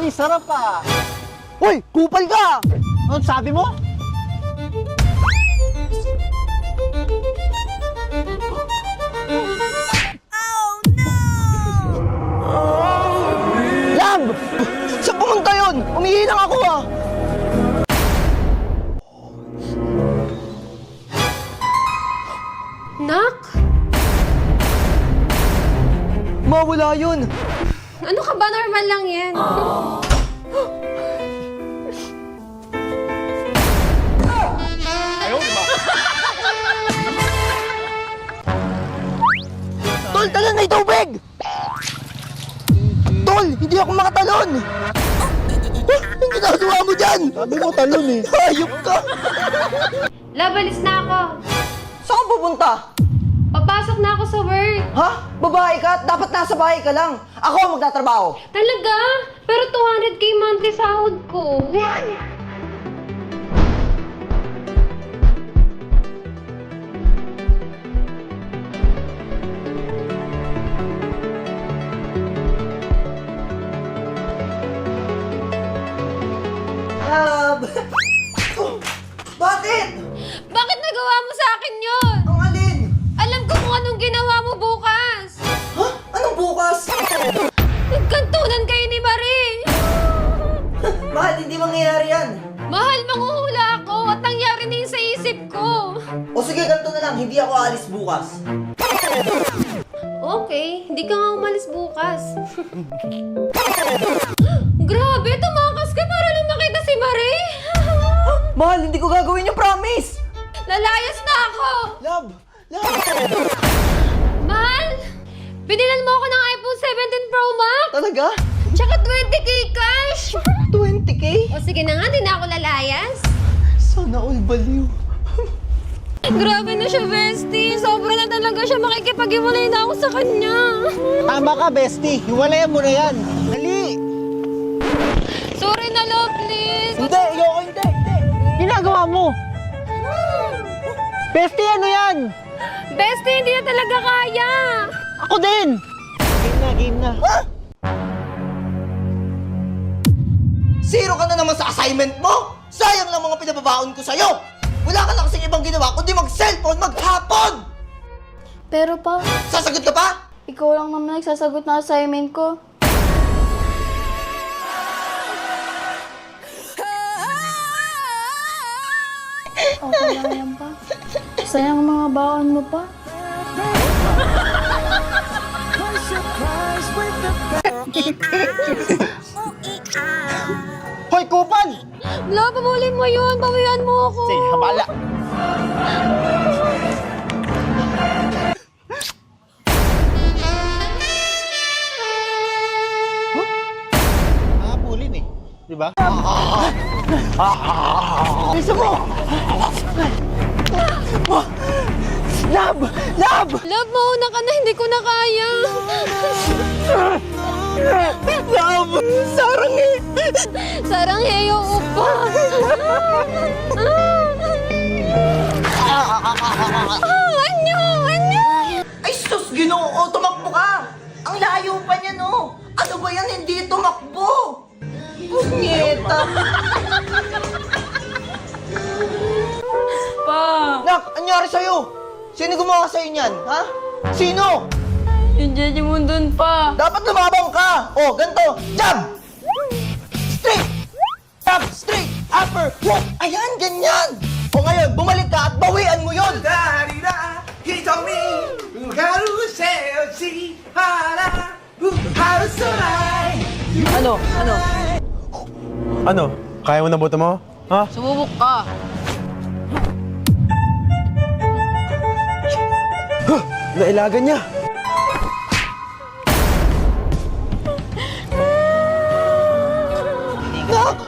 Uy, sarap ah! Hoy, kupal ka! Ano sabi mo? Lab! Saan pumunta yun? Umihi lang ako ah! Nak? Mawala yun! Ano ka ba? Normal lang yan. Tol, talan na yung tubig! Tol, hindi ako makatalon! Ang ginagawa mo dyan? Sabi mo talon eh. Hayop ka! Love, alis na ako. Saan ka pupunta? Papasok na ako sa work. Ha? Babae ka? Dapat nasa bahay ka lang. Ako ang magtatrabaho. Talaga? Pero 200k monthly sahod ko. Lab! Bakit? Bakit nagawa mo sa akin yun? Ang alin? Alam ko kung anong ginawa mo bukas. Ha? Anong bukas? Nagkantunan kayo ni Marie. Mahal, hindi mangyayari yan. Mahal, manghuhula ako at nangyari na yun sa isip ko. O sige, ganito na lang. Hindi ako aalis bukas. Okay, hindi ka nga umalis bukas. Grabe, tumakas ka para lang makita si Marie. Mahal, hindi ko gagawin yung promise. Lalayas na ako. Lab! Lab! Mahal, pinilan mo ako ng iPhone 17 Pro Max. Talaga? Tsaka 20k cash. 20k? O sige na nga, di na ako lalayas. Sana all baliw. Grabe na siya, bestie. Sobra na talaga siya. Makikipag-iwalay na ako sa kanya. Tama ka, bestie. Hiwalayan mo na yan. Dali! Sorry na, love, please. Hindi, ayoko, hindi. Ginagawa mo! Bestie, ano yan? Bestie, hindi na talaga kaya. Ako din! Game na. Zero ka na naman sa assignment mo! Sayang lang mga pinababaon ko sa'yo! Wala ka na kasing ibang ginawa kundi mag-cellphone maghapon! Pero pa, Sasagot ka pa? ikaw lang naman nagsasagot na assignment ko. Okay lang yan pa. Sayang ang mga baon mo pa. Hoy, kupal! Love, pabulin mo yun. Bawian mo ako. Sige, habala. Nakapulin eh. Diba? Bisa mo! Lab! Lab! Love, mauna ka na. Hindi ko na kaya. Lab! Sarang eh! Sarang heyo upa. Anyo! Anyo! Ay sus, Ginoo! Tumakbo ka! Ang layo pa niya, no? Ano ba yan? Hindi tumakbo! Punyeta! Pa! Nak, anyari sa'yo? Sino gumawa sa'yo niyan, ha? Sino? Yung Jejimon dun pa. Dapat lumabang ka! Oh, ganito! Jump! Straight! Jump! Straight! Upper! Hook! Ayan, ganyan! O ngayon, bumalik ka at bawian mo yun! Ano? Ano? Ano? Kaya mo na buto mo? Ha? Sumubok ka. Nailagan niya. Nak!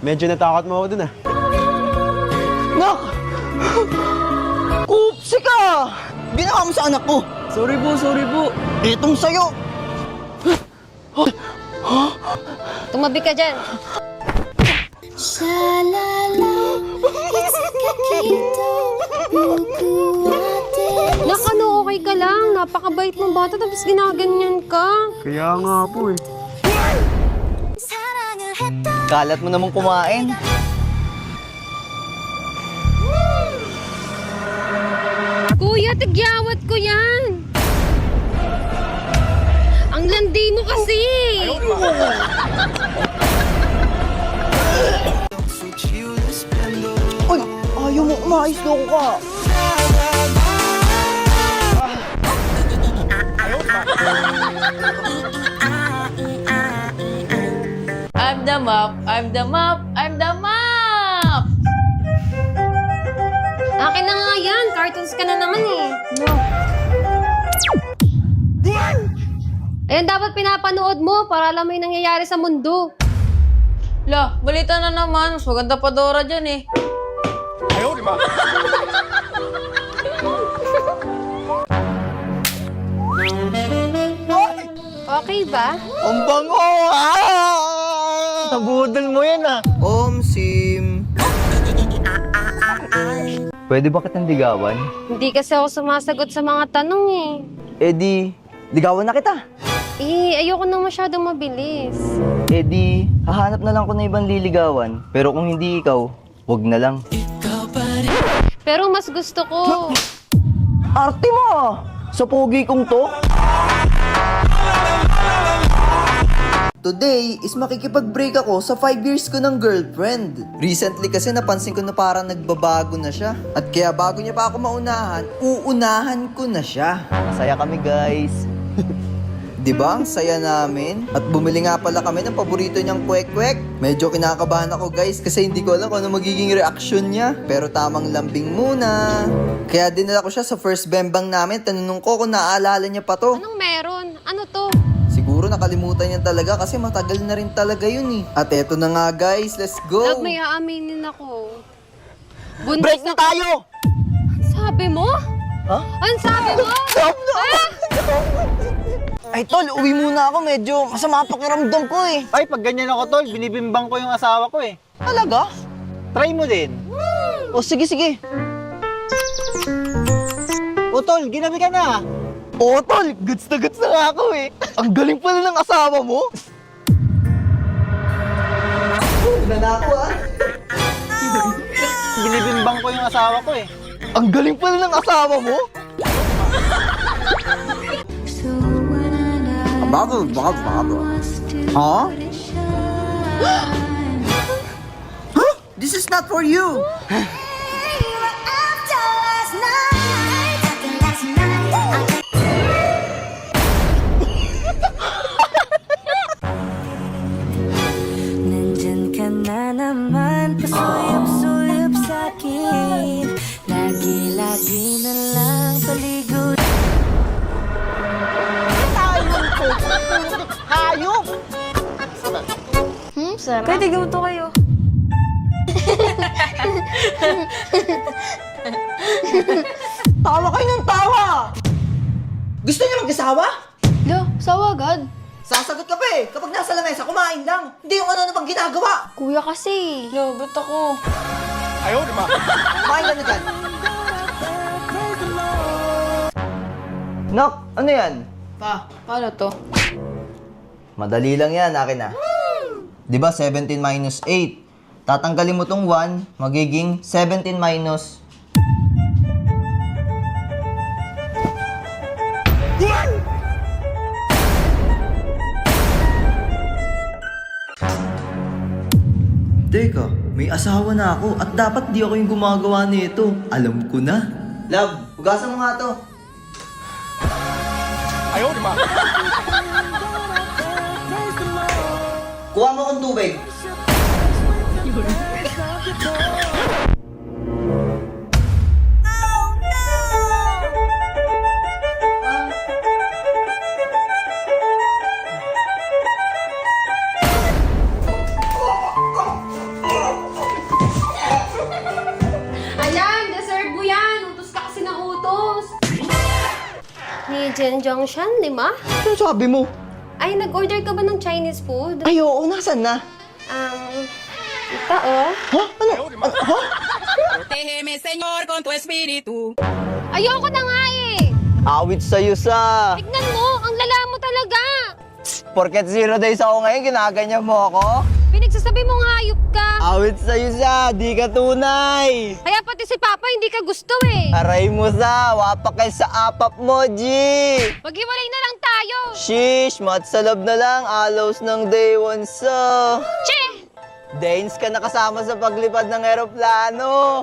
Medyo natakot mo ako dun ah. Nak! Kupsi ka! Ginawa mo sa anak ko! Sorry po. Etong sa'yo! Tumabi ka dyan. Nak, ano, okay ka lang. Napakabait mong bata tapos ginaganyan ka. Kaya nga po eh. Kalat mo namang kumain. Kuya, tigyawat ko yan. Ang landi mo kasi. Uy, ayaw mo umayos ko ka. I'm the mop, I'm the mop, I'm the mop! Akin na nga yan. Cartoons ka na naman eh. No. Ayan dapat pinapanood mo para alam mo yung nangyayari sa mundo. La, balita na naman. Mas maganda pa Dora dyan eh. Okay ba? Ang bango! Nabudol mo yan ah. Sim. Pwede ba kitang ligawan? Hindi kasi ako sumasagot sa mga tanong eh. Eh di, ligawan na kita. Eh, ayoko na masyadong mabilis. Eh di, hahanap na lang ko na ibang liligawan. Pero kung hindi ikaw, wag na lang. Pero mas gusto ko. Arte mo! Sa pogi kong to? Today is makikipag-break ako sa 5 years ko ng girlfriend. Recently kasi napansin ko na parang nagbabago na siya. At kaya bago niya pa ako maunahan, uunahan ko na siya. Masaya kami guys. Diba? Ang saya namin. At bumili nga pala kami ng paborito niyang kwek-kwek. Medyo kinakabahan ako guys kasi hindi ko alam kung ano magiging reaksyon niya. Pero tamang lambing muna. Kaya dinala ko siya sa first bembang namin. Tanunong ko kung naaalala niya pa to. Anong meron? Ano to? Siguro nakalimutan niya talaga kasi matagal na rin talaga yun eh. At eto na nga guys, let's go! Love, may aaminin ako. Buntis Break na tayo! Sabi mo? Ha? Ano sabi mo? Stop na! Ay tol, uwi muna ako. Medyo masama pakiramdam ko eh. Ay, pag ganyan ako tol, binibimbang ko yung asawa ko eh. Talaga? Try mo din. O sige, sige. O tol, ginabi ka na. Oo tol, goods na nga ako eh. Ang galing pala ng asawa mo. Wala na ako ah. Binibimbang ko yung asawa ko eh. Ang galing pala ng asawa mo. Bago. Huh? Huh? This is not for you. Nandyan ka na naman, pasuyap-suyap sa'kin. Lagi-lagi na lang paligo. Hayop! Sarap. Pwede gamuto kayo. Tawa kayo ng tawa! Gusto niyo mag-asawa? Lo, sawa agad. Sasagot ka pa eh. Kapag nasa lamesa, kumain lang. Hindi yung ano pang ginagawa. Kuya kasi. Lo, ba't ako? Kumain ka na dyan. Nak, ano yan? Pa, paano to? Madali lang yan, akin na. Di ba 17 minus 8? Tatanggalin mo tong 1, magiging 17 minus... Teka, may asawa na ako at dapat di ako yung gumagawa nito. Alam ko na. Love, hugasan mo nga to. Kuha mo kong tubig. Ayan, deserve mo yan. Utos ka kasi ng utos. Ni Jen Jongshan, 5? Ano sabi mo? Ay, nag-order ka ba ng Chinese food? Ay, oo, nasan na? Ito oh. Ha? Ano? Ha? Protégeme, Señor, con tu espíritu. Ayoko na nga eh. Awit sa'yo sa... Tignan mo, ang lala mo talaga. Porket 0 days ako ngayon, ginaganyan mo ako? Pinagsasabi mo nga Awit sa'yo sa, di ka tunay. Kaya pati si Papa hindi ka gusto eh. Aray mo sa, wapakay sa apap mo, G. Maghiwalay na lang tayo. Shish, matsalab na lang, alaws ng day one sa. Che! Danes ka nakasama sa paglipad ng eroplano.